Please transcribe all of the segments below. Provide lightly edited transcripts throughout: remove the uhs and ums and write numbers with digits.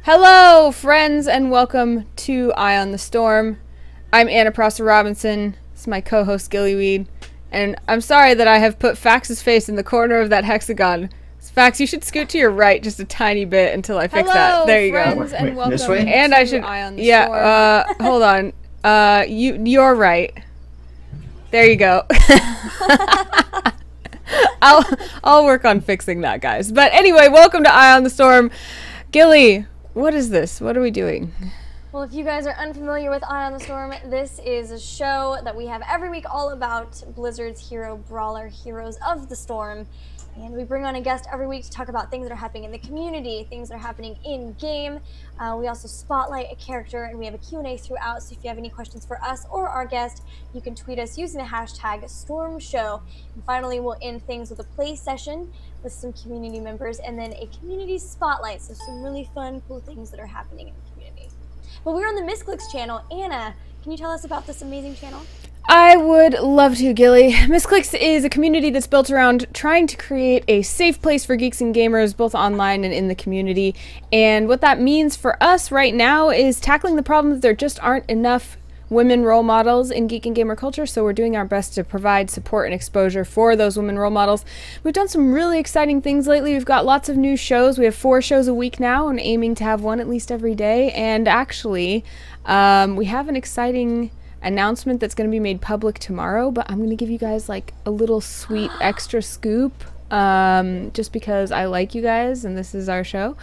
Hello, friends, and welcome to Eye on the Storm. I'm Anna Prosser Robinson. This is my co-host Gillyweed, and I'm sorry that I have put Fax's face in the corner of that hexagon. Fax, you should scoot to your right just a tiny bit until I fix that. There you friends, go. And welcome this way? And I should, Eye on the yeah. Hold on. You're right. There you go. I'll work on fixing that, guys. But anyway, welcome to Eye on the Storm. Gilly, what is this? What are we doing? Well, if you guys are unfamiliar with Eye on the Storm, this is a show that we have every week all about Blizzard's hero brawler, Heroes of the Storm. And we bring on a guest every week to talk about things that are happening in the community, things that are happening in-game. We also spotlight a character, and we have a Q&A throughout, so if you have any questions for us or our guest, you can tweet us using the hashtag StormShow. And finally, we'll end things with a play session with some community members, and then a community spotlight, so some really fun, cool things that are happening in the community. But we're on the Misscliks channel. Anna, can you tell us about this amazing channel? I would love to, Gilly. Misscliks is a community that's built around trying to create a safe place for geeks and gamers, both online and in the community. And what that means for us right now is tackling the problem that there just aren't enough women role models in geek and gamer culture, so we're doing our best to provide support and exposure for those women role models. We've done some really exciting things lately. We've got lots of new shows. We have 4 shows a week now and aiming to have one at least every day. And actually, we have an exciting announcement that's going to be made public tomorrow, but I'm going to give you guys like a little sweet extra scoop just because I like you guys and this is our show.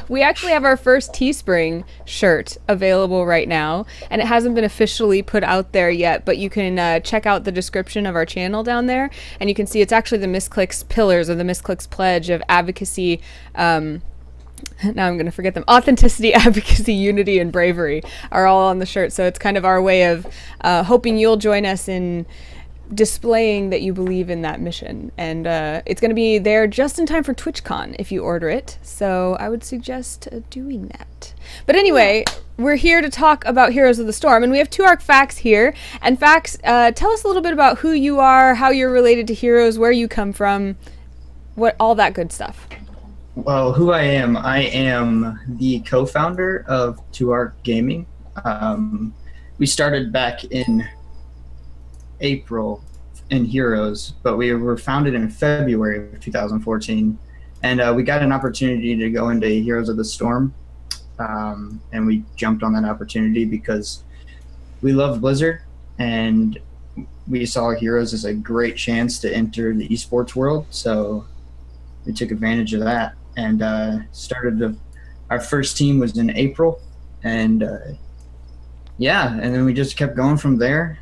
We actually have our first Teespring shirt available right now, and it hasn't been officially put out there yet, but you can check out the description of our channel down there, and you can see it's actually the Misscliks pillars, or the Misscliks pledge of advocacy. Now I'm going to forget them. Authenticity, advocacy, unity, and bravery are all on the shirt. So it's kind of our way of hoping you'll join us in displaying that you believe in that mission. And it's going to be there just in time for TwitchCon if you order it. So I would suggest doing that. But anyway, we're here to talk about Heroes of the Storm. And we have 2ARC Fax here. And Fax, tell us a little bit about who you are, how you're related to Heroes, where you come from, all that good stuff. Well, who I am the co-founder of 2ARC Gaming. We started back in April in Heroes, but we were founded in February of 2014. And we got an opportunity to go into Heroes of the Storm. And we jumped on that opportunity because we love Blizzard, and we saw Heroes as a great chance to enter the esports world. So we took advantage of that. And started our first team was in April, and yeah, and then we just kept going from there.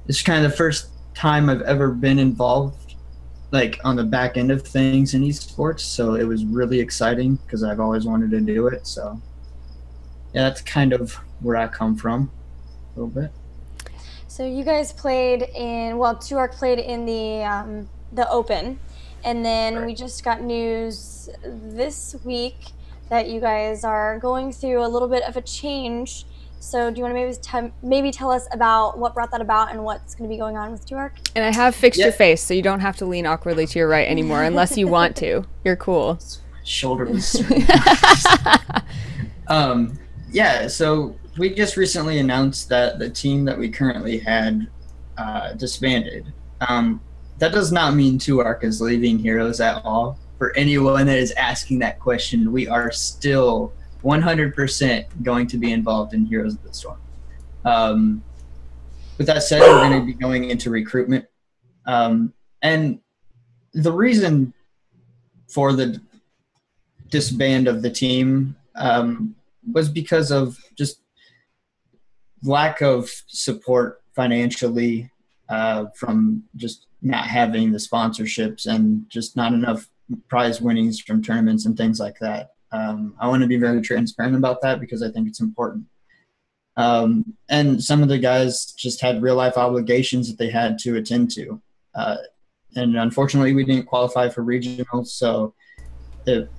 It's kind of the first time I've ever been involved, like on the back end of things in esports, so it was really exciting because I've always wanted to do it. So yeah, that's kind of where I come from a little bit. So you guys played in, well, 2ARC played in the Open. And then we just got news this week that you guys are going through a little bit of a change. So do you want to maybe tell us about what brought that about and what's going to be going on with 2ARC? And I have fixed your face, so you don't have to lean awkwardly to your right anymore unless you want to. You're cool. Shoulder was yeah, so we just recently announced that the team that we currently had disbanded. That does not mean 2ARC is leaving Heroes at all. For anyone that is asking that question, we are still 100% going to be involved in Heroes of the Storm. With that said, we're going to be going into recruitment. And the reason for the disband of the team was because of just lack of support financially from just not having the sponsorships and just not enough prize winnings from tournaments and things like that. I want to be very transparent about that because I think it's important. And some of the guys just had real life obligations that they had to attend to. And unfortunately we didn't qualify for regionals, so it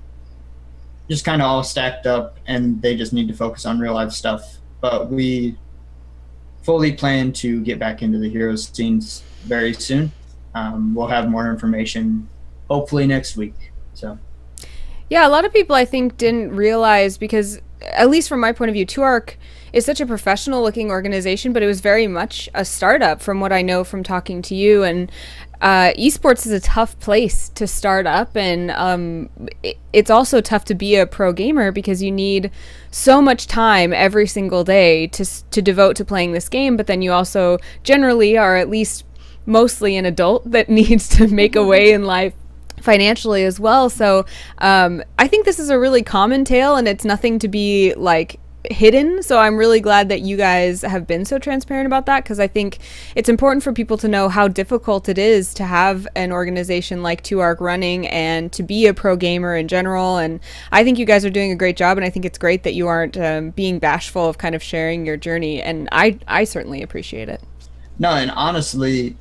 just kind of all stacked up and they just need to focus on real life stuff. But we fully plan to get back into the Heroes scenes very soon. We'll have more information hopefully next week. So Yeah, a lot of people I think didn't realize because, at least from my point of view, 2ARC is such a professional looking organization, but it was very much a startup from what I know from talking to you. And esports is a tough place to start up, and it's also tough to be a pro gamer because you need so much time every single day to devote to playing this game, but then you also generally are at least mostly an adult that needs to make a way in life financially as well. So I think this is a really common tale, and it's nothing to be like hidden. So I'm really glad that you guys have been so transparent about that, because I think it's important for people to know how difficult it is to have an organization like 2ARC running and to be a pro gamer in general. And I think you guys are doing a great job, and I think it's great that you aren't being bashful of kind of sharing your journey, and I certainly appreciate it. No, and honestly,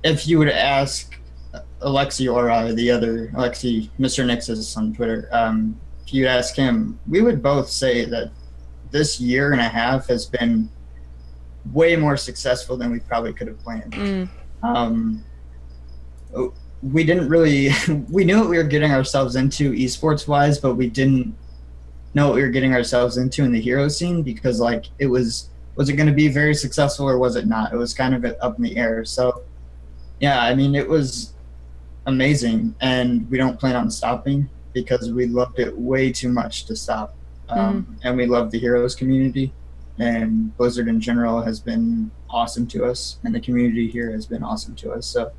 if you would ask Alexi or the other Alexi, Mr. Nixis on Twitter, if you ask him, we would both say that this year and a half has been way more successful than we probably could have planned. We didn't really, we knew what we were getting ourselves into esports wise, but we didn't know what we were getting ourselves into in the hero scene, because like it was it going to be very successful or was it not? It was kind of up in the air. So yeah, I mean, it was amazing, and we don't plan on stopping because we loved it way too much to stop. And we love the Heroes community, and Blizzard in general has been awesome to us, and the community here has been awesome to us. So,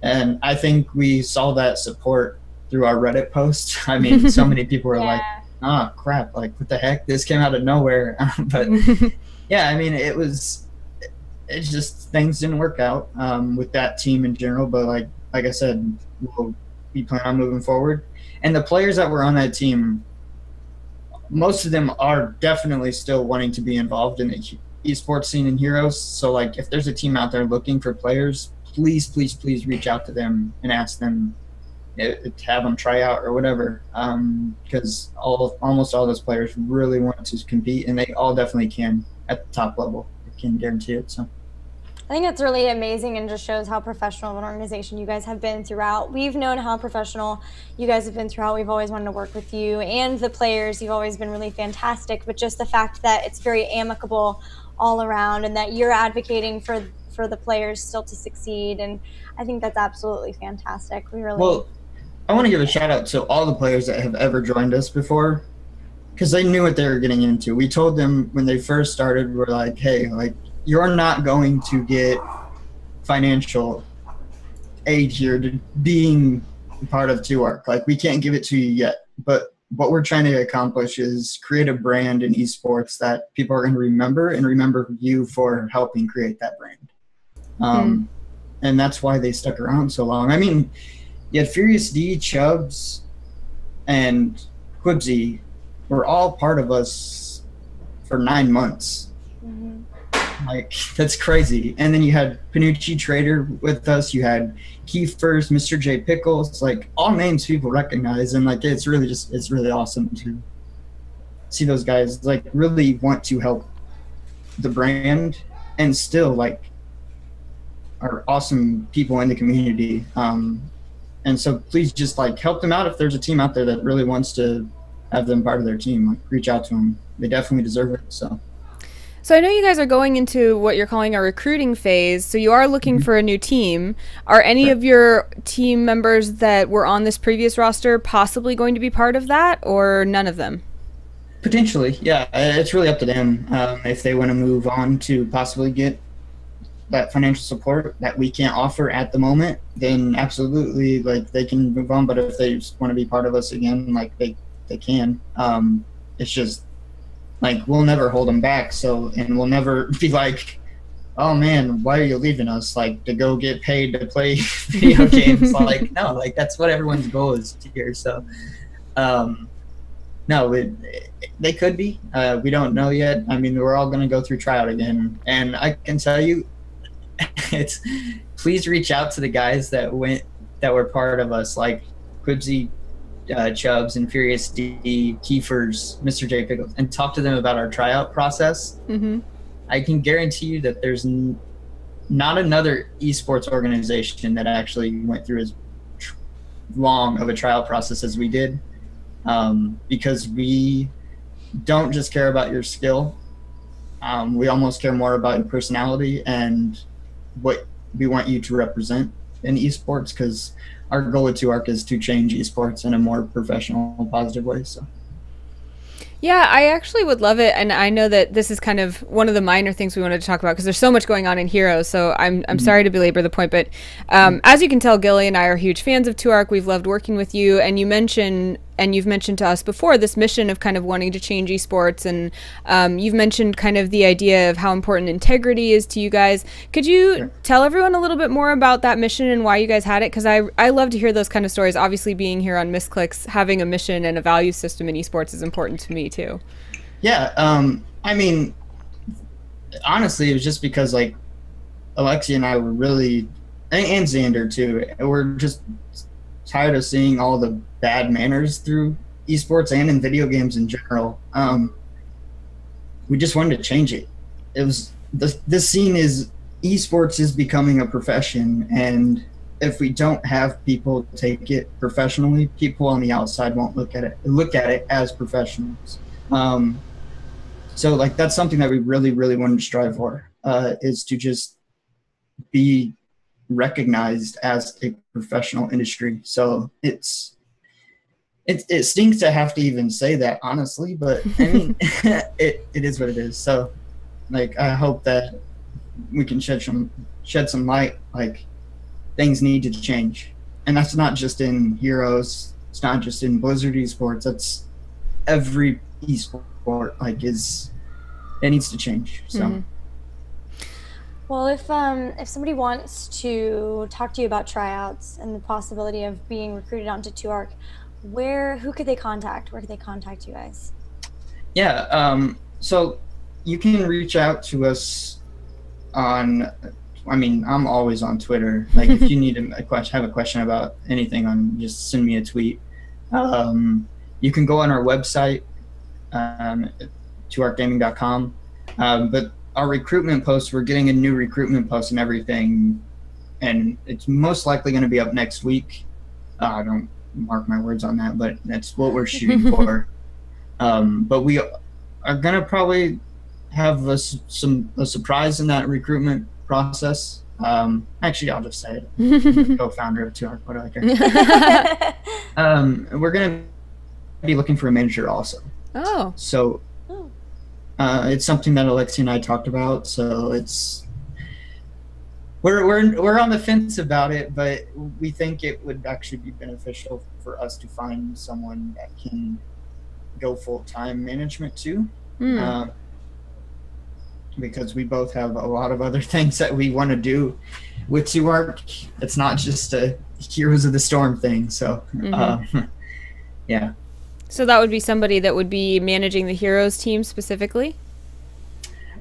and I think we saw that support through our Reddit post. I mean, so many people were like, "Oh crap! Like, what the heck? This came out of nowhere." But yeah, I mean, it's just things didn't work out with that team in general. But like I said, we plan on moving forward, and the players that were on that team, most of them are definitely still wanting to be involved in the esports scene and Heroes. So like if there's a team out there looking for players, please reach out to them and ask them to have them try out or whatever, because almost all those players really want to compete, and they all definitely can at the top level. I can guarantee it. So I think it's really amazing and just shows how professional of an organization you guys have been throughout. We've known how professional you guys have been throughout. We've always wanted to work with you and the players. You've always been really fantastic, but just the fact that it's very amicable all around and that you're advocating for the players still to succeed, and I think that's absolutely fantastic. Well, I want to give a shout out to all the players that have ever joined us before, because they knew what they were getting into. We told them when they first started, we're like, hey, like, you're not going to get financial aid here to being part of 2ARC. Like, we can't give it to you yet. But what we're trying to accomplish is create a brand in esports that people are going to remember, and remember you for helping create that brand. And that's why they stuck around so long. I mean, you had Furious D, Chubbs, and Quibsy were all part of us for 9 months. Like, that's crazy. And then you had Panucci Trader with us. You had Kiefer's, Mr. J Pickles, like all names people recognize. And like, it's really awesome to see those guys like really want to help the brand and still like are awesome people in the community. And so please just like help them out. If there's a team out there that really wants to have them part of their team, like reach out to them. They definitely deserve it. So I know you guys are going into what you're calling a recruiting phase, so you are looking for a new team. Are any of your team members that were on this previous roster possibly going to be part of that, or none of them? Potentially, yeah. It's really up to them if they want to move on to possibly get that financial support that we can't offer at the moment, then absolutely, like, they can move on. But if they just want to be part of us again, like, they can. It's just, like, we'll never hold them back. So, and we'll never be like, oh man, why are you leaving us? Like, to go get paid to play video games. Like, no, like, that's what everyone's goal is here. So, no, they could be. We don't know yet. I mean, we're all going to go through tryout again. And I can tell you, please reach out to the guys that were part of us, like Quibsy, Chubbs, and Furious D, Kiefer's, Mr. J Pickles, and talk to them about our tryout process. I can guarantee you that there's not another esports organization that actually went through as long of a trial process as we did. because we don't just care about your skill. We almost care more about your personality and what we want you to represent in esports, because our goal with 2ARC is to change esports in a more professional, positive way. So. Yeah, I actually would love it, and I know that this is kind of one of the minor things we wanted to talk about because there's so much going on in Heroes, so I'm sorry to belabor the point, but as you can tell, Gilly and I are huge fans of 2ARC. We've loved working with you, and you've mentioned to us before this mission of kind of wanting to change esports, and you've mentioned kind of the idea of how important integrity is to you guys. Could you tell everyone a little bit more about that mission and why you guys had it? Because I love to hear those kind of stories. Obviously, being here on Misscliks, having a mission and a value system in esports is important to me too. Yeah, I mean, honestly, it was just because like Alexia and I were really, and Xander too, we're just tired of seeing all the bad manners through esports and in video games in general. We just wanted to change it. It was this scene is esports is becoming a profession, and if we don't have people take it professionally, people on the outside won't look at it as professionals. So like that's something that we really, really wanted to strive for, is to just be recognized as a professional industry. So it stinks to have to even say that, honestly, but I mean it is what it is. So like I hope that we can shed some light. Like things need to change, and that's not just in Heroes, it's not just in Blizzard esports, that's every esport. Like it needs to change. So well, if somebody wants to talk to you about tryouts and the possibility of being recruited onto 2ARC, who could they contact? Where could they contact you guys? Yeah, so you can reach out to us on, I mean, I'm always on Twitter. Like if you need have a question about anything, just send me a tweet. You can go on our website, 2arcgaming.com, but our recruitment posts, we're getting a new recruitment post and everything, and it's most likely going to be up next week. Don't mark my words on that, but that's what we're shooting for. But we are going to probably have a surprise in that recruitment process. Actually, I'll just say it. Co-founder of 2ARC, what do I care? We're going to be looking for a manager also. Oh. So it's something that Alexia and I talked about. So we're on the fence about it, but we think it would actually be beneficial for us to find someone that can go full-time management too. Because we both have a lot of other things that we want to do with 2ARC. It's not just a Heroes of the Storm thing. So yeah. So that would be somebody that would be managing the Heroes team specifically?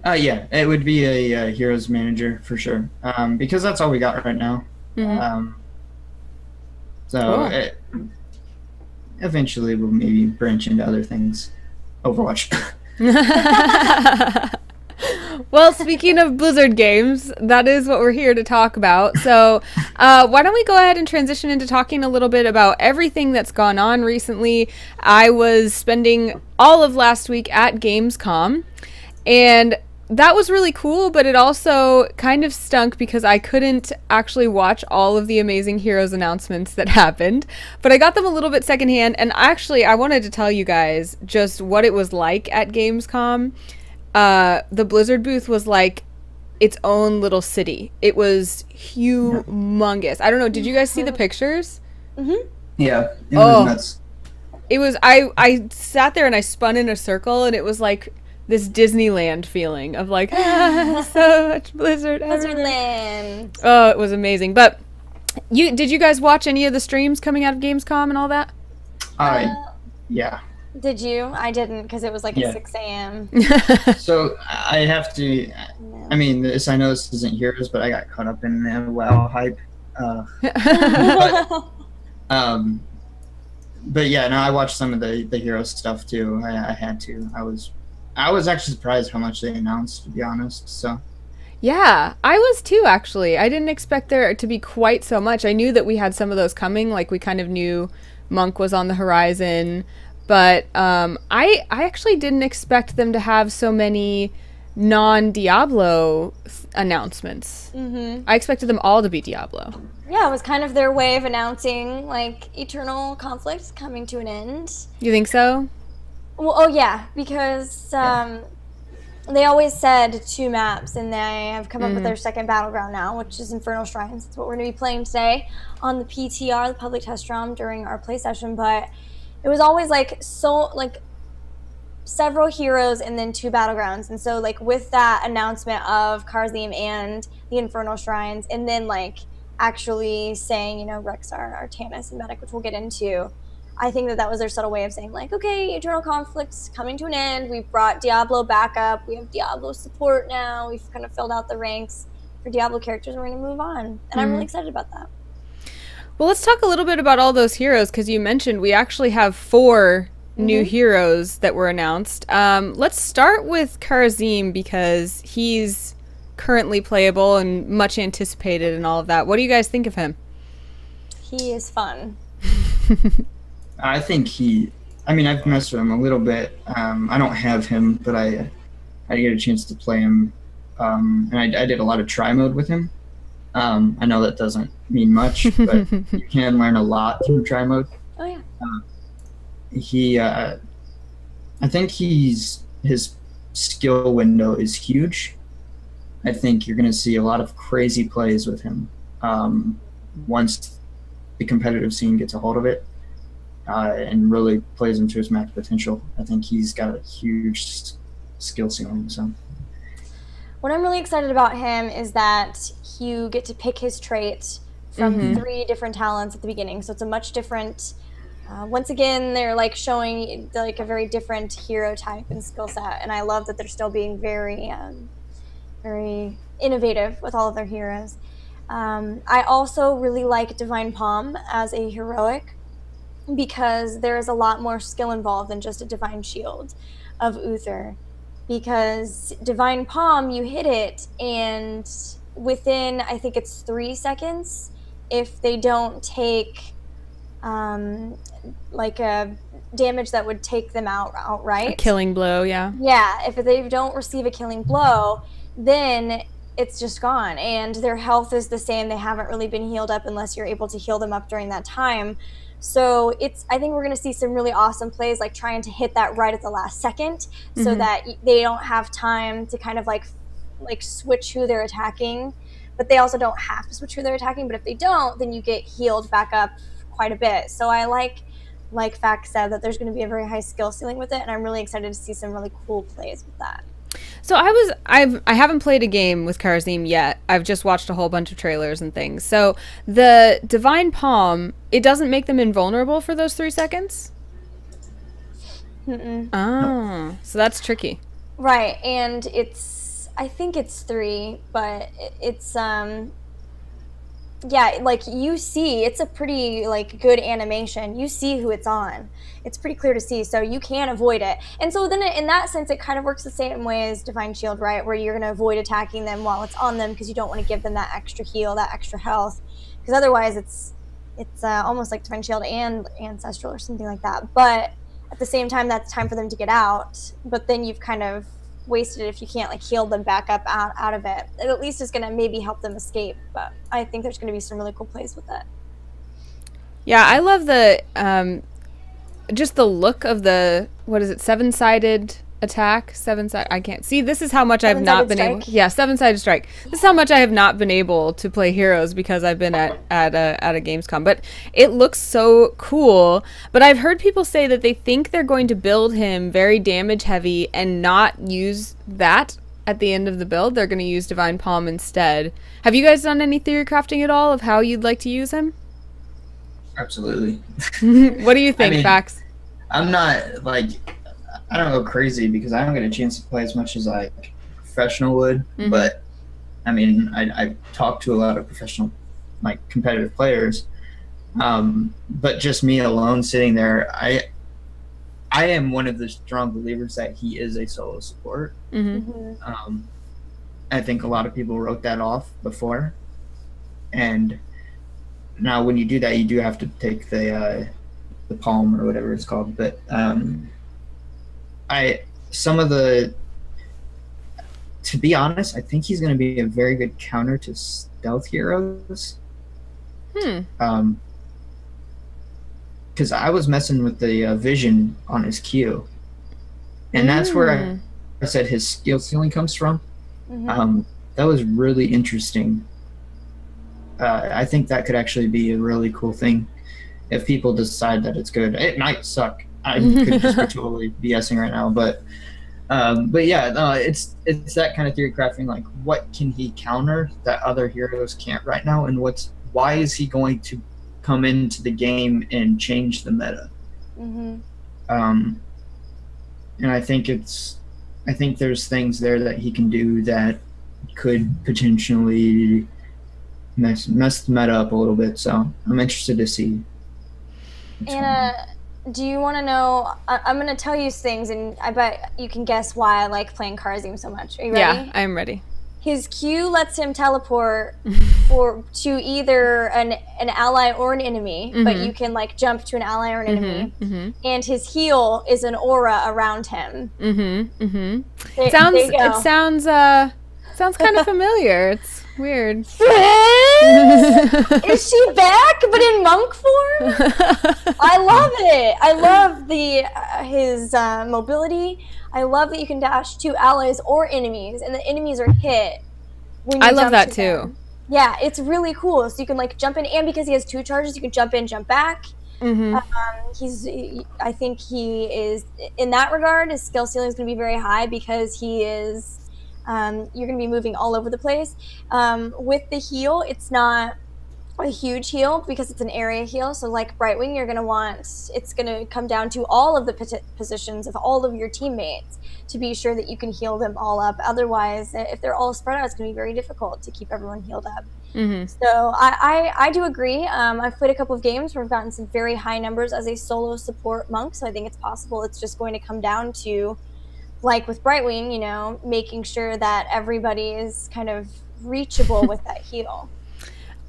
Yeah, it would be a Heroes manager for sure, because that's all we got right now. So cool. Eventually we'll maybe branch into other things. Overwatch. Well, speaking of Blizzard games, that is what we're here to talk about. So why don't we go ahead and transition into talking a little bit about everything that's gone on recently. I was spending all of last week at Gamescom, and that was really cool, but it also kind of stunk because I couldn't actually watch all of the amazing Heroes announcements that happened, but I got them a little bit secondhand, and actually I wanted to tell you guys just what it was like at Gamescom. The Blizzard booth was like its own little city. It was humongous. I don't know, did you guys see the pictures? Yeah, it was nuts. It was, I sat there and I spun in a circle, and it was like this Disneyland feeling of like, so much Blizzard Blizzardland. Oh, it was amazing. But did you guys watch any of the streams coming out of Gamescom and all that? Yeah. Did you? I didn't, because it was like at 6 a.m. So I have to, I mean, I know this isn't Heroes, but I got caught up in the WoW hype. But yeah, no, I watched some of the Heroes stuff too. I had to. I was actually surprised how much they announced, to be honest. So. Yeah, I was too, actually. I didn't expect there to be quite so much. I knew that we had some of those coming. Like, we kind of knew Monk was on the horizon. But I actually didn't expect them to have so many non-Diablo announcements. I expected them all to be Diablo. Yeah, it was kind of their way of announcing like eternal conflicts coming to an end. You think so? Well, oh yeah, because they always said 2 maps, and they have come up with their second battleground now, which is Infernal Shrines. That's what we're going to be playing today on the PTR, the public test ROM, during our play session. But it was always like several heroes and then 2 battlegrounds. And so like with that announcement of Kharazim and the Infernal Shrines, and then like actually saying, you know, Rexar, Artanis, and Medic, which we'll get into, I think that was their subtle way of saying like, okay, eternal conflict's coming to an end. We've brought Diablo back up. We have Diablo support now. We've kind of filled out the ranks for Diablo characters. We're going to move on. And I'm really excited about that. Well, let's talk a little bit about all those heroes, because you mentioned we actually have 4 new heroes that were announced. Let's start with Kharazim, because he's currently playable and much anticipated and all of that. What do you guys think of him? He is fun. I think I've messed with him a little bit. I don't have him, but I get a chance to play him. And I did a lot of try mode with him. I know that doesn't mean much, but you can learn a lot through try mode. Oh I yeah. think his skill window is huge. I think you're going to see a lot of crazy plays with him once the competitive scene gets a hold of it. And really plays into his max potential. I think he's got a huge skill ceiling. So, what I'm really excited about him is that you get to pick his trait from 3 different talents at the beginning. So it's a much different. Once again, they're like showing like a very different hero type and skill set, and I love that they're still being very, very innovative with all of their heroes. I also really like Divine Palm as a heroic, because there is a lot more skill involved than just a Divine Shield of Uther. Because Divine Palm, you hit it, and within, I think it's 3 seconds, if they don't take like a damage that would take them outright. A killing blow, yeah. Yeah, if they don't receive a killing blow, then it's just gone, and their health is the same. They haven't really been healed up unless you're able to heal them up during that time. So I think we're going to see some really awesome plays, like trying to hit that right at the last second, so that they don't have time to kind of like switch who they're attacking, but they also don't have to switch who they're attacking. But if they don't, then you get healed back up quite a bit. So I like Fact said, that there's going to be a very high skill ceiling with it, and I'm really excited to see some really cool plays with that. So I haven't played a game with Kharazim yet. I've just watched a whole bunch of trailers and things. So the Divine Palm, it doesn't make them invulnerable for those 3 seconds? Oh, so that's tricky. Right, and I think it's 3, but it's yeah, like you see, it's a pretty like good animation. You see who it's on. It's pretty clear to see, so you can avoid it. And so then in that sense, it kind of works the same way as Divine Shield, right? Where you're going to avoid attacking them while it's on them, because you don't want to give them that extra heal, that extra health. Because otherwise it's almost like Divine Shield and Ancestral or something like that. But at the same time, that's time for them to get out. But then you've kind of wasted it if you can't like heal them back up out of it. It at least is going to maybe help them escape, but I think there's going to be some really cool plays with it. Yeah, I love the just the look of the, what is it, 7-sided attack? 7-sided, I can't see. This is how much I've not been able. Yeah, 7-sided strike. This is how much I have not been able to play heroes because I've been at a Gamescom. But it looks so cool. But I've heard people say that they think they're going to build him very damage heavy and not use that at the end of the build. They're going to use Divine Palm instead. Have you guys done any theory crafting at all of how you'd like to use him? Absolutely. What do you think, Fax? I'm not like, I don't go crazy because I don't get a chance to play as much as like a professional would. But I mean, I talk to a lot of professional, like competitive players. But just me alone sitting there, I am one of the strong believers that he is a solo support. I think a lot of people wrote that off before, and now when you do that, you do have to take the the palm or whatever it's called. But to be honest, I think he's going to be a very good counter to stealth heroes. Because I was messing with the vision on his Q, and that's where I said his skill ceiling comes from. That was really interesting. I think that could actually be a really cool thing if people decide that it's good. It might suck. I could just be totally BSing right now, but yeah, no, it's that kind of theory crafting. Like, what can he counter that other heroes can't right now, and why is he going to come into the game and change the meta? And I think there's things there that he can do that could potentially mess the meta up a little bit. So I'm interested to see. Anna, do you want to know? I'm going to tell you things, and I bet you can guess why I like playing Kharazim so much. Are you ready? Yeah, I'm ready. His Q lets him teleport to either an ally or an enemy, but you can like jump to an ally or an enemy. And his heal is an aura around him. It sounds kind of familiar. It's weird. Is she back, but in monk form? I love it. I love his mobility. I love that you can dash to allies or enemies, and the enemies are hit when you I love that to too. them. Yeah, it's really cool. So you can like jump in, and because he has 2 charges, you can jump in, jump back. I think he is, in that regard, his skill ceiling is going to be very high because he is. You're going to be moving all over the place. With the heal, it's not a huge heal because it's an area heal. So like Brightwing, it's going to come down to all of the positions of all of your teammates to be sure that you can heal them all up. Otherwise, if they're all spread out, it's going to be very difficult to keep everyone healed up. So I do agree. I've played a couple of games where I've gotten some very high numbers as a solo support monk. So I think it's possible. It's just going to come down to, like with Brightwing, you know, making sure that everybody is kind of reachable with that heal.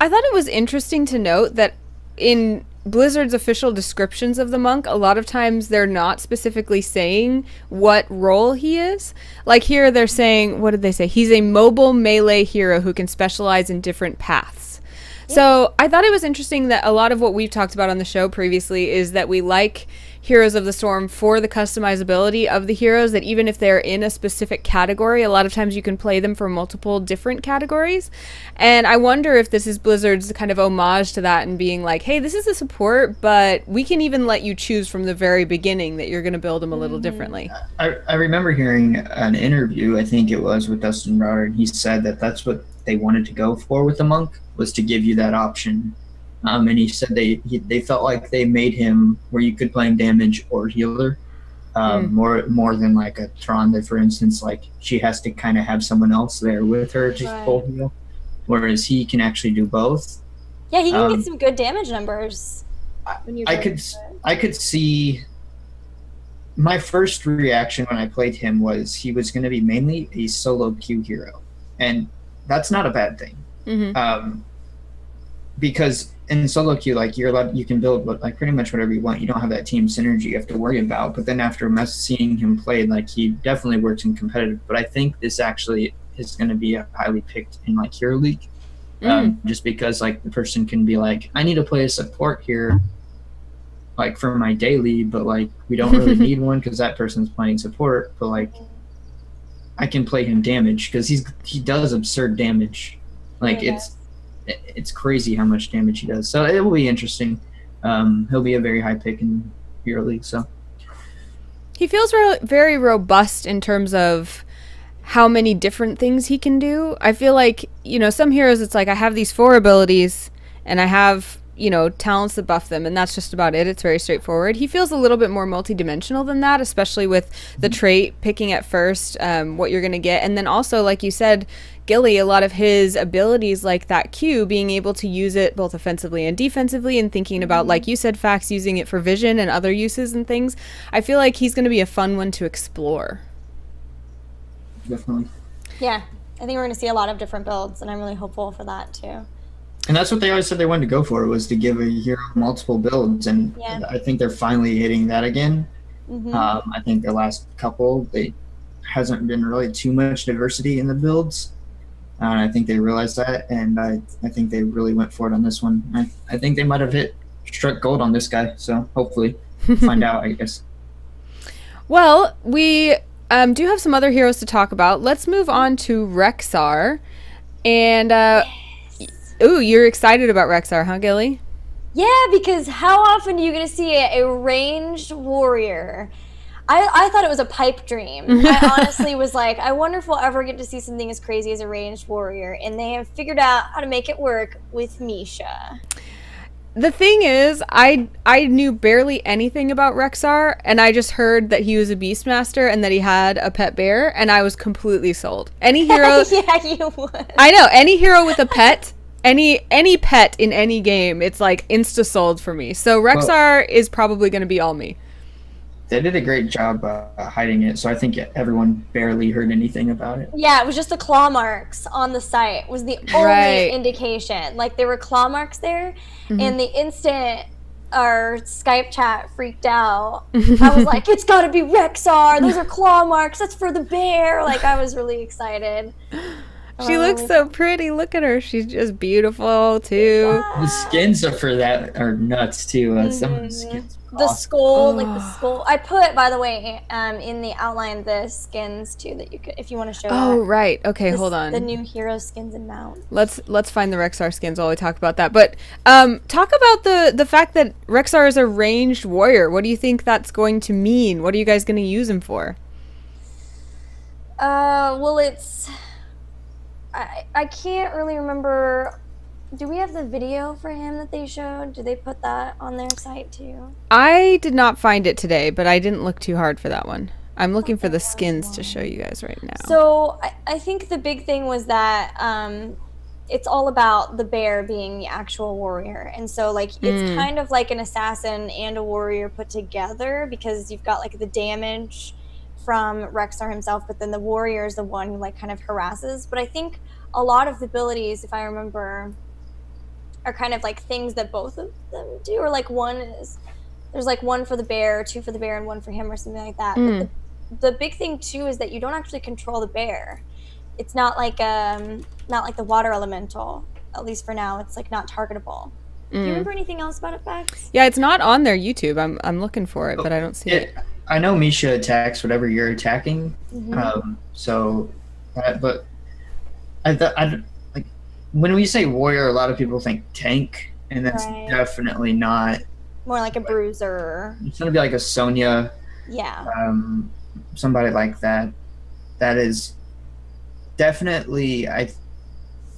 I thought it was interesting to note that in Blizzard's official descriptions of the monk, a lot of times they're not specifically saying what role he is. Like here they're saying, what did they say? He's a mobile melee hero who can specialize in different paths. So I thought it was interesting that a lot of what we've talked about on the show previously is that we like Heroes of the Storm for the customizability of the heroes, that even if they're in a specific category, a lot of times you can play them for multiple different categories. And I wonder if this is Blizzard's kind of homage to that and being like, hey, this is a support, but we can even let you choose from the very beginning that you're going to build them a little differently. I remember hearing an interview, I think it was with Dustin Browder, and he said that that's what they wanted to go for with the monk, was to give you that option. And he said they felt like they made him where you could play him damage or healer, more than like a Tron that, for instance, like she has to kind of have someone else there with her to full heal, whereas he can actually do both. Yeah, he can get some good damage numbers. I could see. My first reaction when I played him was he was going to be mainly a solo queue hero, and that's not a bad thing. Because in solo queue, like you can build like pretty much whatever you want. You don't have that team synergy you have to worry about. But then after seeing him play, like he definitely works in competitive. But I think this actually is going to be highly picked in like Hero League, just because like the person can be like, I need to play a support here, like for my daily, but like we don't really need one because that person's playing support. But like I can play him damage because he does absurd damage. Like it's crazy how much damage he does. So it will be interesting. He'll be a very high pick in Hero League. So he feels very robust in terms of how many different things he can do. I feel like, you know, some heroes it's like I have these 4 abilities and I have, you know, talents that buff them, and that's just about it. It's very straightforward. He feels a little bit more multidimensional than that, especially with the trait picking at first what you're going to get. And then also, like you said, Gilly, a lot of his abilities like that Q, being able to use it both offensively and defensively, and thinking about, like you said, Fax, using it for vision and other uses and things. I feel like he's going to be a fun one to explore. Definitely. Yeah, I think we're going to see a lot of different builds, and I'm really hopeful for that too. And that's what they always said they wanted to go for, was to give a hero multiple builds, and Yeah. I think they're finally hitting that again. Mhm. I think the last couple, they hasn't been really too much diversity in the builds. And I think they realized that, and I think they really went for it on this one. I think they might have struck gold on this guy, so hopefully find out, I guess. Well, we do have some other heroes to talk about. Let's move on to Rexxar. And, ooh, you're excited about Rexxar, huh, Gilly? Yeah, because how often are you going to see a ranged warrior? I thought it was a pipe dream. I honestly was like, I wonder if we'll ever get to see something as crazy as a ranged warrior. And they have figured out how to make it work with Misha. The thing is, I knew barely anything about Rexxar, and I just heard that he was a Beastmaster and that he had a pet bear, and I was completely sold. Any hero... Yeah, you would. I know, any hero with a pet, any pet in any game, it's like insta-sold for me. So Rexxar is probably going to be all me. They did a great job hiding it, so I think everyone barely heard anything about it. Yeah, it was just the claw marks on the site was the only indication. Like, there were claw marks there, and the instant our Skype chat freaked out, I was like, it's gotta be Rexxar! Those are claw marks! That's for the bear! Like, I was really excited. She looks so pretty. Look at her. She's just beautiful, too. Yeah. The skins for that are nuts, too. Some of the skins. The skull, like the skull. I put, by the way, in the outline the skins too that you could, if you want to show. Oh, right. Okay, hold on. The new hero skins and mount. Let's find the Rexxar skins while we talk about that. But talk about the fact that Rexxar is a ranged warrior. What do you think that's going to mean? What are you guys going to use him for? Well, it's I can't really remember. Do we have the video for him that they showed? Did they put that on their site too? I did not find it today, but I didn't look too hard for that one. I'm looking for the skins to show you guys right now. So I think the big thing was that it's all about the bear being the actual warrior. And so like it's kind of like an assassin and a warrior put together, because you've got like the damage from Rexxar himself, but then the warrior is the one who like kind of harasses. But I think a lot of the abilities, if I remember, are kind of like things that both of them do, or like there's like one for the bear, two for the bear, and one for him, or something like that. But the big thing too is that you don't actually control the bear. It's not like the water elemental, at least for now. It's like not targetable. Do you remember anything else about it, Bex? Yeah, it's not on their YouTube. I'm looking for it, but I don't see it. I know Misha attacks whatever you're attacking. But like when we say warrior, a lot of people think tank, and that's definitely not. More like a bruiser. It's gonna be like a Sonya. Yeah. Somebody like that. That is definitely, I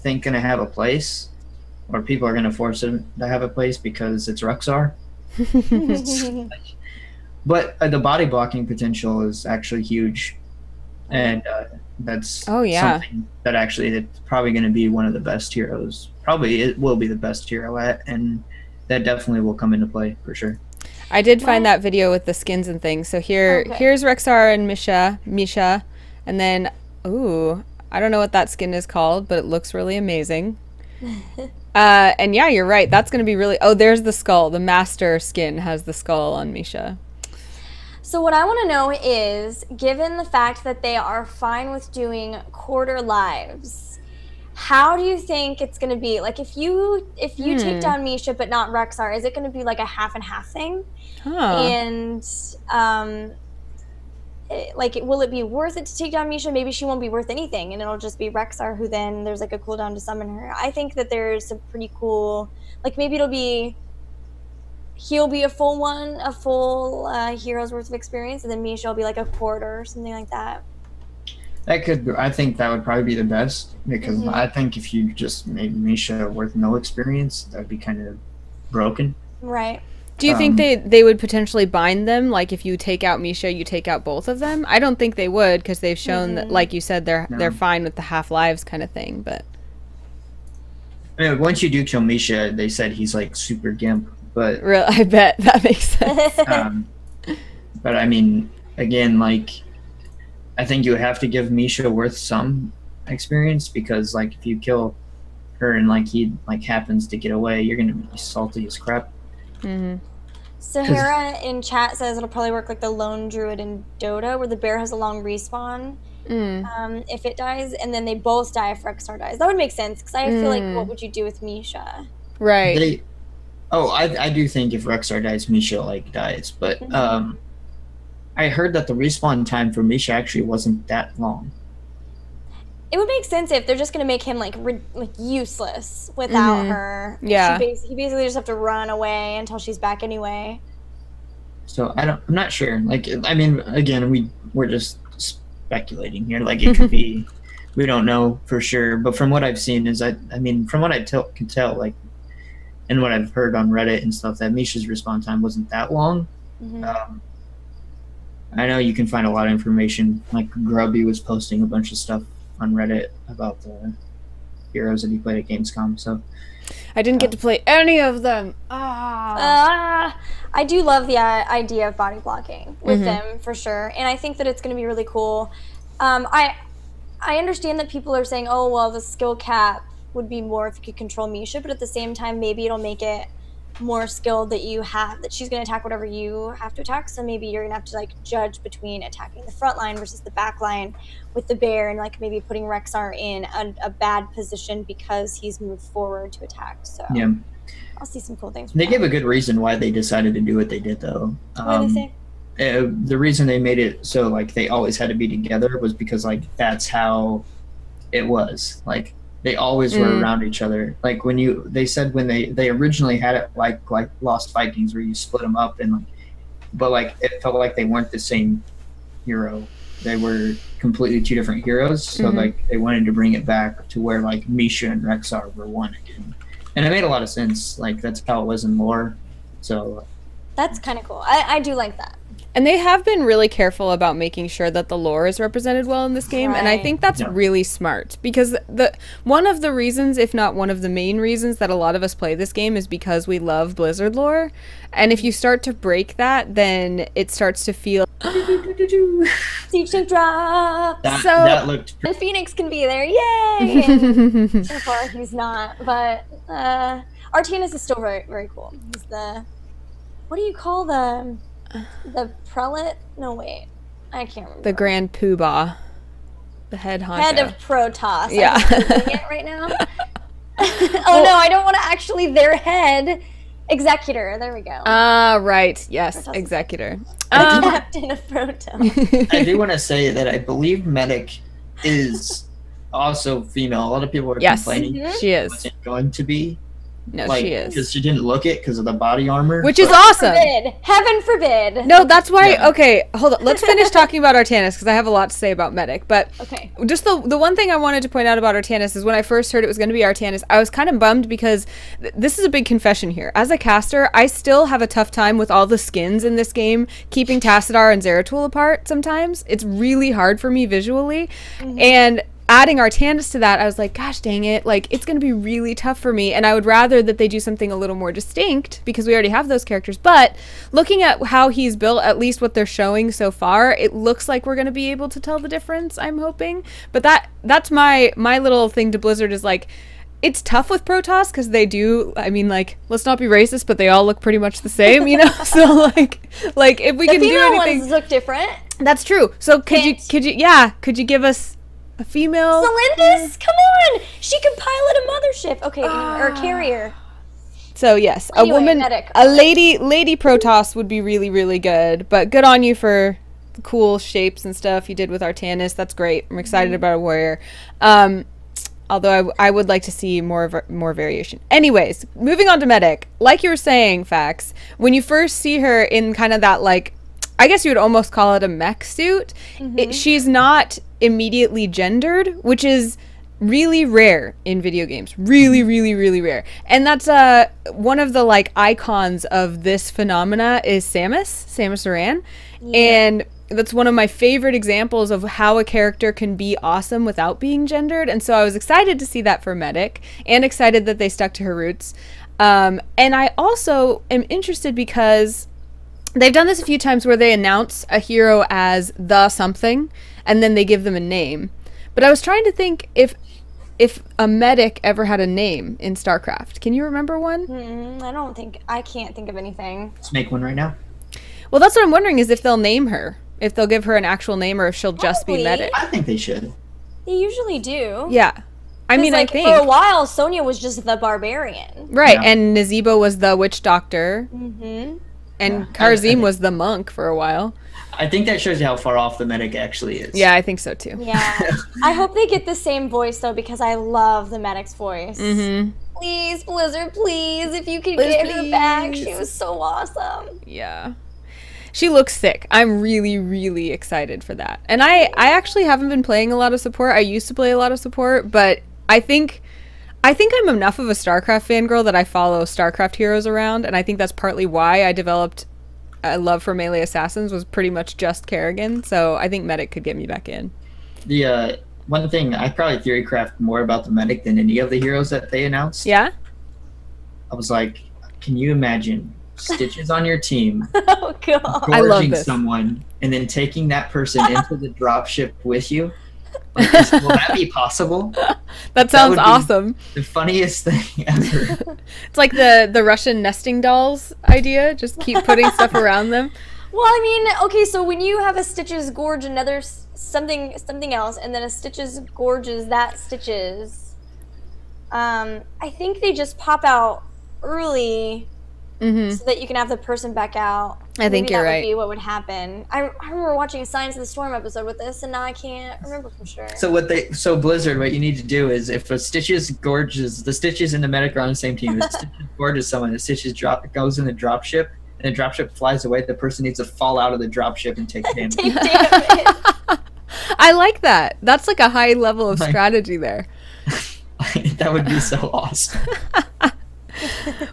think, gonna have a place, or people are gonna force him to have a place because it's Rexxar. But the body blocking potential is actually huge, and that's something that actually it's probably going to be one of the best heroes. Probably it will be the best hero at, and that definitely will come into play for sure. I did find that video with the skins and things. So here's Rexxar and Misha, and then I don't know what that skin is called, but it looks really amazing. And yeah, you're right. That's going to be really. Oh, there's the skull. The master skin has the skull on Misha. So what I want to know is, given the fact that they are fine with doing quarter lives, how do you think it's going to be? Like, if you take down Misha but not Rexxar, is it going to be like a half and half thing? And will it be worth it to take down Misha? Maybe she won't be worth anything, and it'll just be Rexxar, who then there's like a cooldown to summon her. I think that there's some pretty cool, like maybe he'll be a full hero's worth of experience, and then Misha will be like a quarter or something like that. I think that would probably be the best, because I think if you just made Misha worth no experience, that would be kind of broken. Right. Do you think they would potentially bind them? Like, if you take out Misha, you take out both of them? I don't think they would, because they've shown that, like you said, they're fine with the half lives kind of thing. But I mean, once you do kill Misha, they said he's like super gimp. But I bet that makes sense. But I mean, again, like, I think you have to give Misha worth some experience, because like if you kill her and like he like happens to get away, you're gonna be salty as crap. Sahara in chat says it'll probably work like the lone druid in Dota, where the bear has a long respawn if it dies, and then they both die if Rexar dies. That would make sense, because I feel like, what would you do with Misha? Right. I do think if Rexar dies, Misha like dies, but I heard that the respawn time for Misha actually wasn't that long. It would make sense if they're just gonna make him like useless without her. Yeah, he basically just have to run away until she's back anyway. So I'm not sure. Like, I mean, again, we're just speculating here. Like, it could be, we don't know for sure. But from what I've seen is, I mean, from what I can tell, like, and what I've heard on Reddit and stuff, that Misha's respawn time wasn't that long. I know you can find a lot of information. Like, Grubby was posting a bunch of stuff on Reddit about the heroes that he played at Gamescom. So I didn't get to play any of them. I do love the idea of body blocking with them, for sure, and I think that it's going to be really cool. I understand that people are saying, oh, well, the skill cap would be more if you could control Misha, but at the same time, maybe it'll make it more skilled that she's going to attack whatever you have to attack, so maybe you're going to have to like judge between attacking the front line versus the back line with the bear, and like maybe putting Rexar in a bad position because he's moved forward to attack. So yeah, I'll see some cool things. They gave a good reason why they decided to do what they did, though. What did they say? The reason they made it so like they always had to be together was because like that's how it was. Like, they always were around each other. Like, they said when they originally had it like Lost Vikings, where you split them up, and like, but like it felt like they weren't the same hero. They were completely two different heroes. So like they wanted to bring it back to where like Misha and Rexar were one again, and it made a lot of sense. Like, that's how it was in lore. So that's kind of cool. I do like that. And they have been really careful about making sure that the lore is represented well in this game, and I think that's really smart, because one of the reasons, if not one of the main reasons, that a lot of us play this game is because we love Blizzard lore, and if you start to break that, then it starts to feel Siege tank drop. That looked and Phoenix can be there, yay! And so far he's not, but Artanis is still very, very cool. He's the, what do you call the prelate? No, wait. I can't remember. The Grand Poobah. The head honcho. Head of Protoss. Yeah. I'm doing it right now. Oh, no, I don't want to actually their head. Executor. There we go. Right. Yes, Protoss Executor. Captain of Protoss. I do want to say that I believe Medic is also female. A lot of people are complaining. She is. Wasn't going to be. No, like, she is. Because she didn't look it because of the body armor. Which is awesome. Heaven forbid. No, that's why. Okay, hold on. Let's finish talking about Artanis, because I have a lot to say about Medic. But just the one thing I wanted to point out about Artanis is when I first heard it was going to be Artanis, I was kind of bummed, because this is a big confession here. As a caster, I still have a tough time with all the skins in this game, keeping Tassadar and Zeratul apart sometimes. It's really hard for me visually. And adding Artanis to that, I was like, gosh dang it, like, it's going to be really tough for me, and I would rather that they do something a little more distinct, because we already have those characters. But looking at how he's built, at least what they're showing so far, it looks like we're going to be able to tell the difference, I'm hoping. But that's my little thing to Blizzard, is like, it's tough with Protoss, because they do, I mean, like, let's not be racist, but they all look pretty much the same, you know? So like if we can do anything, the female ones look different. That's true. So could you give us a female? Celindis? Come on! She can pilot a mothership. Okay, or a carrier. So yes, anyway, a woman, Medic. a lady Protoss would be really, really good. But good on you for the cool shapes and stuff you did with Artanis. That's great. I'm excited about a warrior. Although I would like to see more variation. Anyways, moving on to Medic. Like you were saying, Fax, when you first see her in kind of that, like, I guess you would almost call it a mech suit, she's not immediately gendered, which is really rare in video games. Really, really, really rare. And that's one of the like icons of this phenomena is Samus Aran. And that's one of my favorite examples of how a character can be awesome without being gendered. And so I was excited to see that for Medic, and excited that they stuck to her roots. And I also am interested because they've done this a few times where they announce a hero as the something, and then they give them a name. But I was trying to think if if a medic ever had a name in StarCraft. Can you remember one? I can't think of anything. Let's make one right now. Well, that's what I'm wondering, is if they'll name her. If they'll give her an actual name or if she'll just be medic. I think they should. They usually do. Yeah. I mean, like, I think. For a while, Sonya was just the barbarian. Right, and Nazeeba was the witch doctor. Mm-hmm. And Kharazim was the monk for a while. I think that shows you how far off the medic actually is. Yeah, I think so too. Yeah. I hope they get the same voice, though, because I love the medic's voice. Mm-hmm. Please, Blizzard, please, if you could get her back. She was so awesome. Yeah. She looks sick. I'm really, really excited for that. And I actually haven't been playing a lot of support. I used to play a lot of support, but I think I'm enough of a StarCraft fangirl that I follow StarCraft heroes around, and I think that's partly why I developed a love for melee assassins was pretty much just Kerrigan, so I think Medic could get me back in. The one thing, I probably theorycraft more about the Medic than any of the heroes that they announced. Yeah? I was like, can you imagine Stitches on your team, Oh, God. I love gorging this. someone, and then taking that person into the dropship with you? Like, will that be possible? That sounds awesome. The funniest thing ever. It's like the Russian nesting dolls idea. Just keep putting stuff around them. Well, I mean, okay, so when you have a Stitches gorge another something else, and then a Stitches gorges that Stitches, I think they just pop out early so that you can have the person back out. I think you're right. That would be what would happen. I remember watching a Science of the Storm episode with this, and now I can't remember for sure. So Blizzard, what you need to do is, if a Stitches gorges, the Stitches and the Medic are on the same team. If Stitches gorges someone, the Stitches goes in the dropship, and the dropship flies away. The person needs to fall out of the dropship and take damage. Take damage. I like that. That's like a high level of strategy there. That would be so awesome.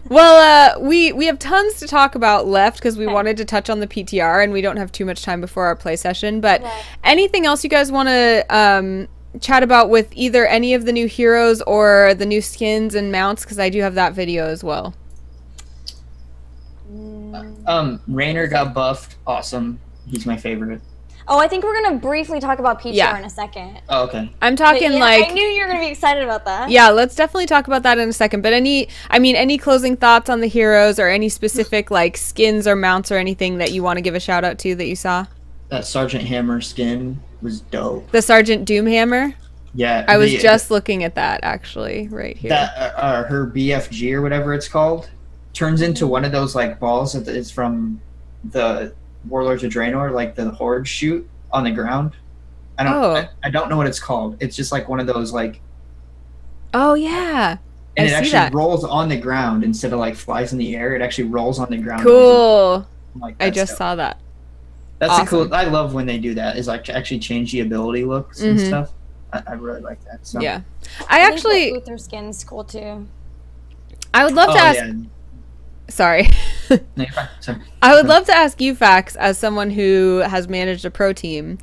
Well, we have tons to talk about left because we wanted to touch on the PTR, and we don't have too much time before our play session. But anything else you guys want to chat about with either any of the new heroes or the new skins and mounts? Because I do have that video as well. Raynor got buffed. Awesome. He's my favorite. Oh, I think we're going to briefly talk about PTR in a second. Oh, okay. I'm talking I knew you were going to be excited about that. Yeah, let's definitely talk about that in a second. But any closing thoughts on the heroes or any specific like skins or mounts or anything that you want to give a shout out to that you saw? That Sergeant Hammer skin was dope. The Sergeant Doomhammer? Yeah. I was just looking at that actually right here. That her BFG or whatever it's called turns into one of those like balls that is from the Warlords of Draenor, like the Horde shoot on the ground. I don't know what it's called. It's just like one of those like. Oh yeah. And it actually rolls on the ground instead of like flies in the air. It actually rolls on the ground. Cool. Like I just saw that. That's awesome. Cool. I love when they do that. Is like actually change the ability looks and stuff. I really like that. So. Yeah. I actually. think the Uther skin's cool too. I would love to ask. Yeah. Sorry. No, you're fine. Sorry. I would love to ask you, Fax, as someone who has managed a pro team,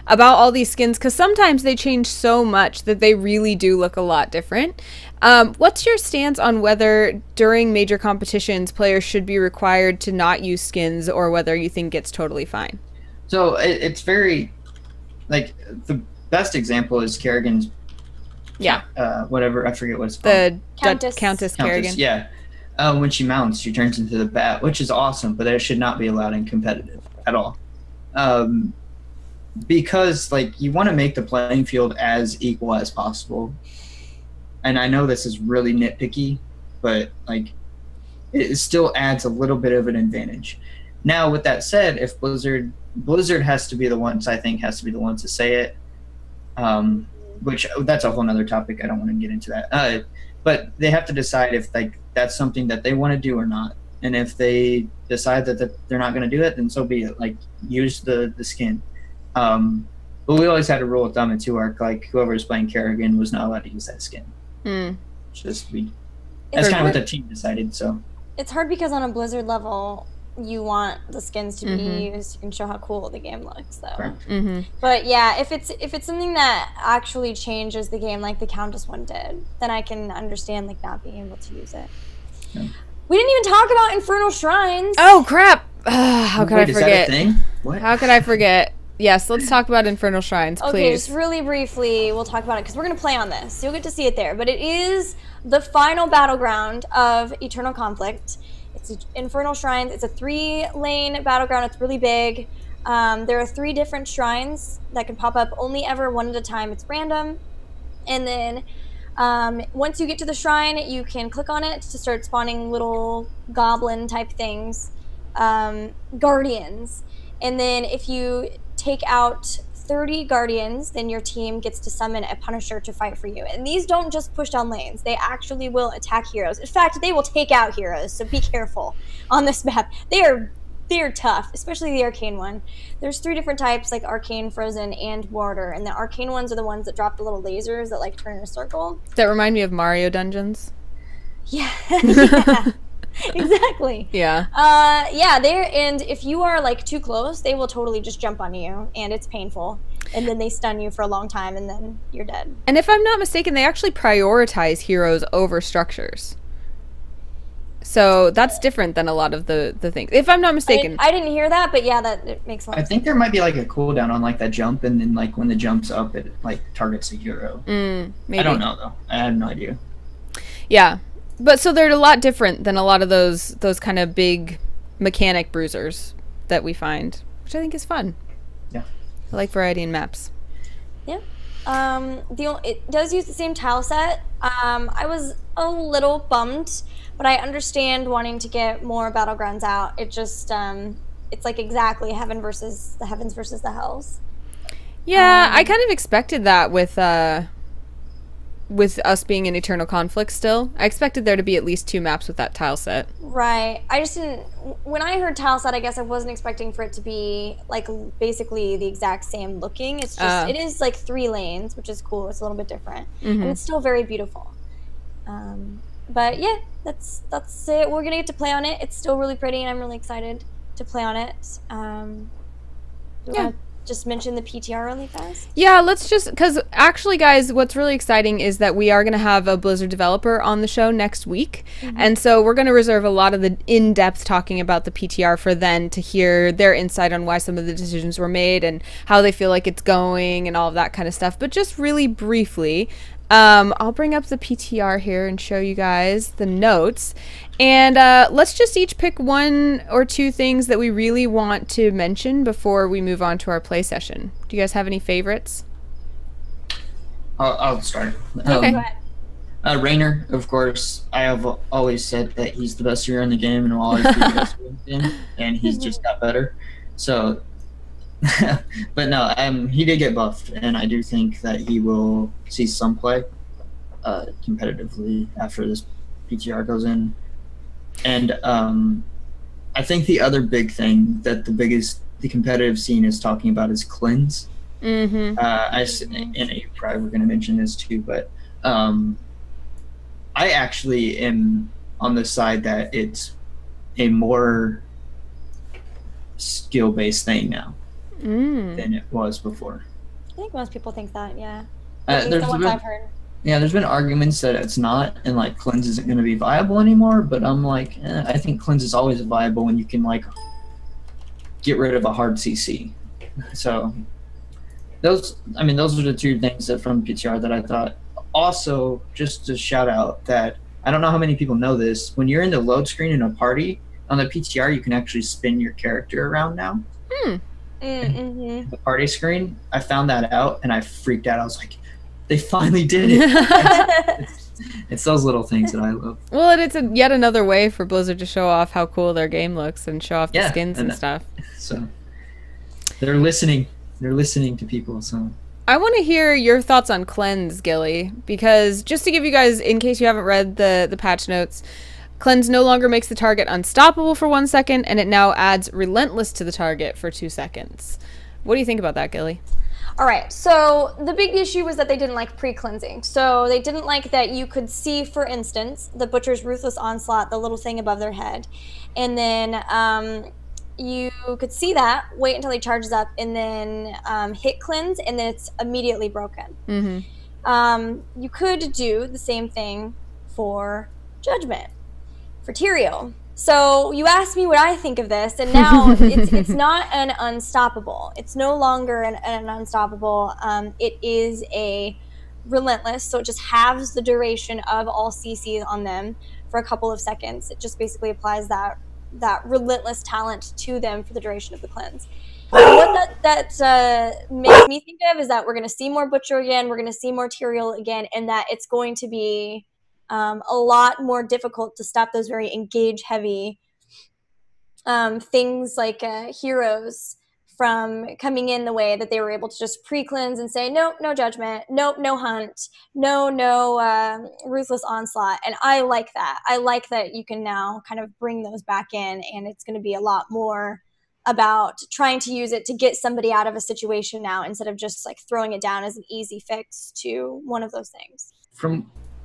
about all these skins, because sometimes they change so much that they really do look a lot different. What's your stance on whether during major competitions players should be required to not use skins, or whether you think it's totally fine? So it's very, like, the best example is Kerrigan's. Yeah. Whatever, I forget what it's called. The Countess Kerrigan. Yeah. When she mounts, she turns into the bat, which is awesome, but that should not be allowed in competitive at all. Because, like, you want to make the playing field as equal as possible. And I know this is really nitpicky, but, like, it still adds a little bit of an advantage. Now, with that said, if Blizzard has to be the ones, I think, has to be the ones to say it, which that's a whole nother topic. I don't want to get into that. But they have to decide if, like, that's something that they want to do or not. And if they decide that they're not going to do it, then so be it. Like, use the skin. But we always had a rule of thumb in 2-Arc, like, whoever was playing Kerrigan was not allowed to use that skin. That's kind of what the team decided, so. It's hard because on a Blizzard level, you want the skins to be used. You can show how cool the game looks, though. But yeah, if it's something that actually changes the game, like the Countess one did, then I can understand like not being able to use it. Yeah. We didn't even talk about Infernal Shrines. Oh crap! How could I forget? Is that a thing? What? How could I forget? Yes, let's talk about Infernal Shrines, please. Okay, just really briefly, we'll talk about it because we're going to play on this. You'll get to see it there. But it is the final battleground of Eternal Conflict. It's Infernal Shrines. It's a 3-lane battleground. It's really big. There are 3 different shrines that can pop up only ever one at a time. It's random. And then once you get to the shrine, you can click on it to start spawning little goblin-type things, guardians. And then if you take out 30 guardians, then your team gets to summon a Punisher to fight for you. And these don't just push down lanes. They actually will attack heroes. In fact, they will take out heroes, so be careful on this map. They are tough, especially the arcane one. There's 3 different types, like arcane, frozen, and water. And the arcane ones are the ones that drop the little lasers that like turn in a circle. That remind me of Mario dungeons. Yeah. Yeah. Exactly. Yeah. Yeah, and if you are like too close, they will totally just jump on you and it's painful. And then they stun you for a long time and then you're dead. And if I'm not mistaken, they actually prioritize heroes over structures. So that's different than a lot of the things. If I'm not mistaken. I didn't hear that, but yeah, it makes sense. I think there might be like a cooldown on like that jump, and then like when the jump's up, it like targets a hero. Maybe. I don't know though. I have no idea. Yeah. But so they're a lot different than a lot of those kind of big mechanic bruisers that we find, which I think is fun. Yeah. I like variety in maps. Yeah. It does use the same tile set. I was a little bummed, but I understand wanting to get more battlegrounds out. It just it's like exactly the heavens versus the hells. Yeah, I kind of expected that with us being in Eternal Conflict still. I expected there to be at least 2 maps with that tile set. Right. I just didn't... When I heard tile set, I guess I wasn't expecting for it to be, like, basically the exact same looking. It's just... It is, like, 3 lanes, which is cool. It's a little bit different. And it's still very beautiful. But, yeah, that's it. We're gonna get to play on it. It's still really pretty, and I'm really excited to play on it. Yeah. Just mention the PTR really fast? Yeah, let's just, because actually, guys, what's really exciting is that we are going to have a Blizzard developer on the show next week. And so we're going to reserve a lot of the in-depth talking about the PTR for then to hear their insight on why some of the decisions were made and how they feel like it's going and all of that kind of stuff. But just really briefly, I'll bring up the PTR here and show you guys the notes. And let's just each pick 1 or 2 things that we really want to mention before we move on to our play session. Do you guys have any favorites? I'll start. Okay. Go ahead. Raynor, of course. I have always said that he's the best hero in the game and will always be the best hero in the game, and he's just got better. So, but no, he did get buffed, and I do think that he will see some play competitively after this PTR goes in. And I think the other big thing that the competitive scene is talking about is cleanse. And you probably were going to mention this too, but I actually am on the side that it's a more skill-based thing now than it was before. I think most people think that, yeah. There's been arguments that it's not, and like cleanse isn't going to be viable anymore. But I'm like, I think cleanse is always viable when you can like get rid of a hard CC. So those are the 2 things that from PTR that I thought. Also, just to shout out that I don't know how many people know this. When you're in the load screen in a party on the PTR, you can actually spin your character around now. The party screen. I found that out and I freaked out. I was like, they finally did it. It's those little things that I love. Well, and it's yet another way for Blizzard to show off how cool their game looks and show off the skins and stuff. So they're listening. They're listening to people. So I want to hear your thoughts on cleanse, Gilly, because just to give you guys, in case you haven't read the patch notes, cleanse no longer makes the target unstoppable for 1 second, and it now adds relentless to the target for 2 seconds. What do you think about that, Gilly? All right, so the big issue was that they didn't like pre-cleansing. So they didn't like that you could see, for instance, the Butcher's Ruthless Onslaught, the little thing above their head. And then you could see that, wait until he charges up, and then hit cleanse, and then it's immediately broken. You could do the same thing for Judgment, for Tyrael. So you asked me what I think of this, and now it's not an unstoppable. It's no longer an unstoppable. It is a relentless, so it just halves the duration of all CCs on them for a couple of seconds. It just basically applies that relentless talent to them for the duration of the cleanse. What that makes me think of is that we're going to see more Butcher again, we're going to see more Tyrael again, and that it's going to be a lot more difficult to stop those very engage-heavy things like heroes from coming in the way that they were able to just pre-cleanse and say, nope, no judgment, nope, no hunt, no ruthless onslaught. And I like that. I like that you can now kind of bring those back in, and it's going to be a lot more about trying to use it to get somebody out of a situation now instead of just like throwing it down as an easy fix to one of those things.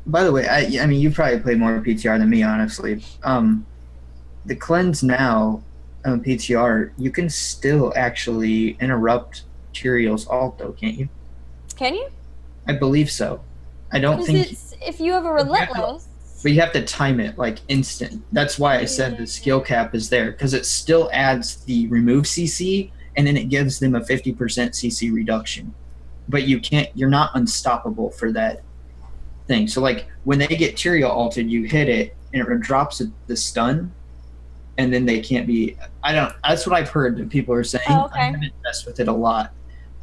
By the way, I mean, you probably play more PTR than me, honestly. The cleanse now on PTR, you can still actually interrupt Tyrael's ult, though, can't you? Can you? I believe so. I don't think... If you have a relentless... But you have to time it, like, instant. That's why I said the skill cap is there, because it still adds the remove CC, and then it gives them a 50% CC reduction. But you're not unstoppable for that thing. So, like, when they get Tyrael ulted, you hit it, and it drops the stun, and then they can't be... That's what I've heard that people are saying. Oh, okay. I haven't messed with it a lot.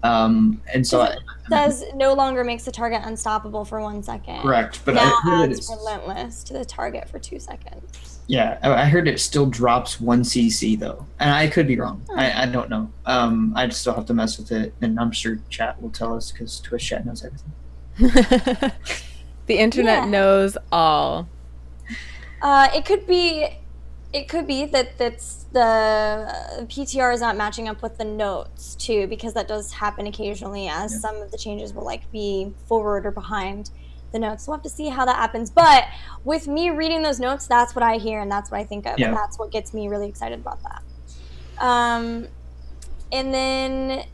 And so it says no longer makes the target unstoppable for 1 second. Correct, but now I heard adds relentless to the target for 2 seconds. Yeah, I heard it still drops 1 CC though, and I could be wrong. I don't know. I still have to mess with it, and I'm sure chat will tell us because Twitch chat knows everything. The internet knows all. It could be that the PTR is not matching up with the notes too, because that does happen occasionally as some of the changes will like be forward or behind the notes. We'll have to see how that happens. But with me reading those notes, that's what I hear and that's what I think of, and that's what gets me really excited about that. And then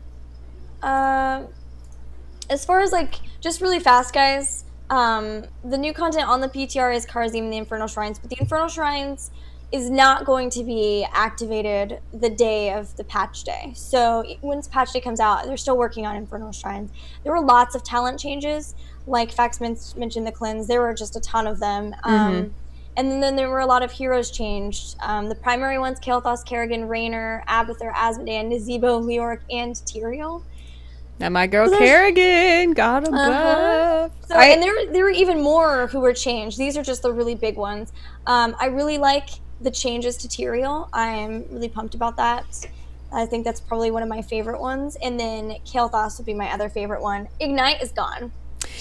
as far as like just really fast, guys, the new content on the PTR is Kharazim and the Infernal Shrines, but the Infernal Shrines is not going to be activated the day of the patch day. So once patch day comes out, they're still working on Infernal Shrines. There were lots of talent changes, like Fax mentioned the cleanse. There were just a ton of them. And then there were a lot of heroes changed. The primary ones, Kael'thas, Kerrigan, Raynor, Abathur, Azmodan, Nazebo, Leoric, and Tyrael. Now my girl Kerrigan got a buff. So, and there were even more who were changed. These are just the really big ones. I really like the changes to Tyrael. I am really pumped about that. I think that's probably one of my favorite ones. And then Kael'thas would be my other favorite one. Ignite is gone.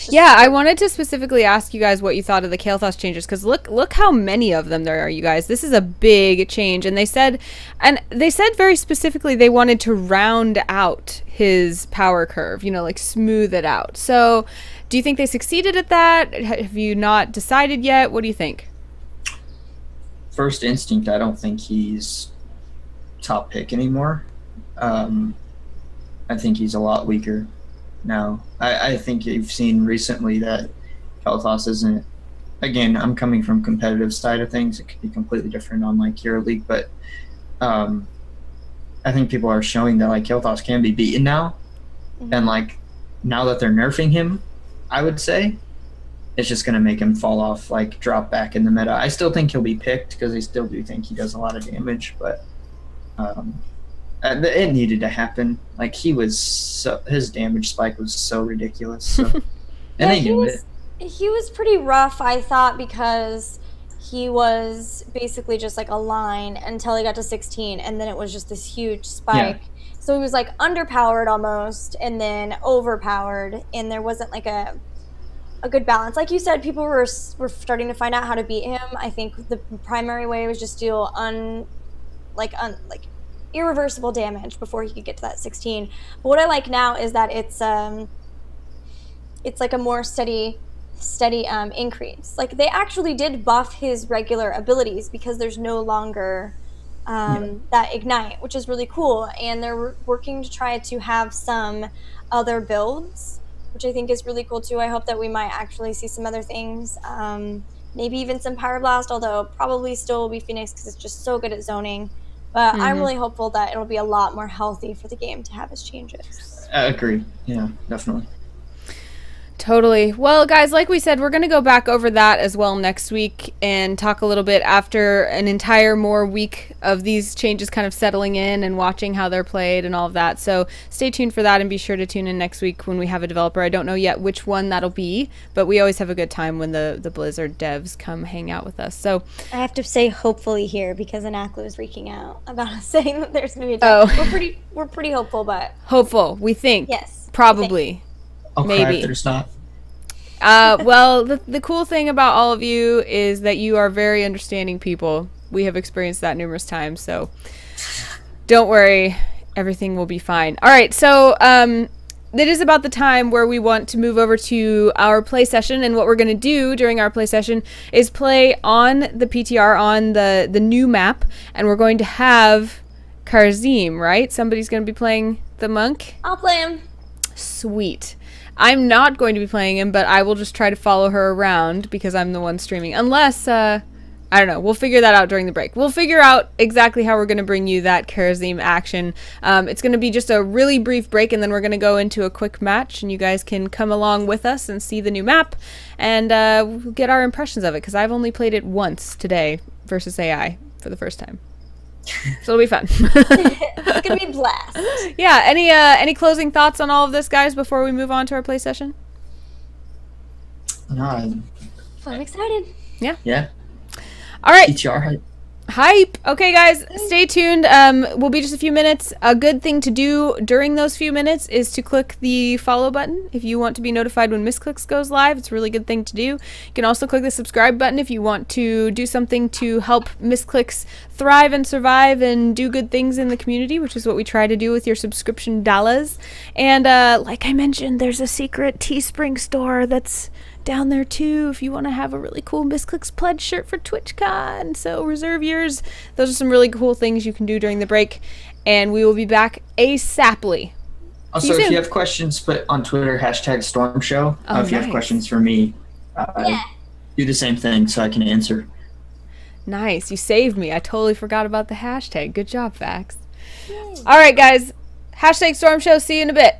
Yeah, I wanted to specifically ask you guys what you thought of the Kael'thas changes, because look how many of them there are, you guys. This is a big change, and they said very specifically they wanted to round out his power curve, you know, like smooth it out. So, do you think they succeeded at that? Have you not decided yet? What do you think? First instinct, I don't think he's top pick anymore. I think he's a lot weaker now. I think you've seen recently that Kael'thas isn't... Again, I'm coming from competitive side of things. It could be completely different on like Hero League, but I think people are showing that like Kael'thas can be beaten now. And like now that they're nerfing him, I would say it's just going to make him fall off, like drop back in the meta. I still think he'll be picked because I still do think he does a lot of damage, but it needed to happen. Like his damage spike was so ridiculous. So. And they knew it. He was pretty rough, I thought, because he was basically just like a line until he got to 16, and then it was just this huge spike. Yeah. So he was like underpowered almost, and then overpowered, and there wasn't like a good balance. Like you said, people were starting to find out how to beat him. I think the primary way was just deal irreversible damage before he could get to that 16. But what I like now is that it's like a more steady increase. Like they actually did buff his regular abilities because there's no longer that ignite, which is really cool. And they're working to try to have some other builds, which I think is really cool too. I hope that we might actually see some other things. maybe even some Pyroblast, although probably still will be Phoenix because it's just so good at zoning. But I'm really hopeful that it'll be a lot more healthy for the game to have its changes. I agree. Yeah, definitely. Totally. Well, guys, like we said, we're going to go back over that as well next week and talk a little bit after an entire more week of these changes kind of settling in and watching how they're played and all of that. So stay tuned for that and be sure to tune in next week when we have a developer. I don't know yet which one that'll be, but we always have a good time when the Blizzard devs come hang out with us. So I have to say hopefully here because Anaklu is freaking out about us saying that there's going to be a dev. Oh. We're pretty hopeful, but... Hopeful, we think. Yes. Probably. I'll cry if there's not. Well, the cool thing about all of you is that you are very understanding people. We have experienced that numerous times, so don't worry. Everything will be fine. All right, so it is about the time where we want to move over to our play session, and what we're going to do during our play session is play on the PTR on the new map, and we're going to have Kharazim, right? Somebody's going to be playing the monk? I'll play him. Sweet. I'm not going to be playing him, but I will just try to follow her around because I'm the one streaming. Unless, I don't know. We'll figure that out during the break. We'll figure out exactly how we're going to bring you that Kharazim action. It's going to be just a really brief break, and then we're going to go into a quick match, and you guys can come along with us and see the new map and get our impressions of it, because I've only played it once today versus AI for the first time. So it'll be fun. It's gonna be a blast. Yeah. Any closing thoughts on all of this, guys, before we move on to our play session? No, I'm excited. Yeah. Yeah. All right. PTR Hype. Okay, guys, stay tuned. We'll be just a few minutes. A good thing to do during those few minutes is to click the follow button if you want to be notified when Misscliks goes live. It's a really good thing to do. You can also click the subscribe button if you want to do something to help Misscliks thrive and survive and do good things in the community, which is what we try to do with your subscription dollars. And like I mentioned, there's a secret Teespring store that's down there too if you want to have a really cool Misscliks pledge shirt for TwitchCon. So reserve yours. Those are some really cool things you can do during the break, and we will be back ASAPly. Also, if you have questions, put on Twitter #StormShow. If you have questions for me, do the same thing so I can answer. Nice. You saved me. I totally forgot about the hashtag. Good job, Fax. All right, guys. #StormShow. See you in a bit.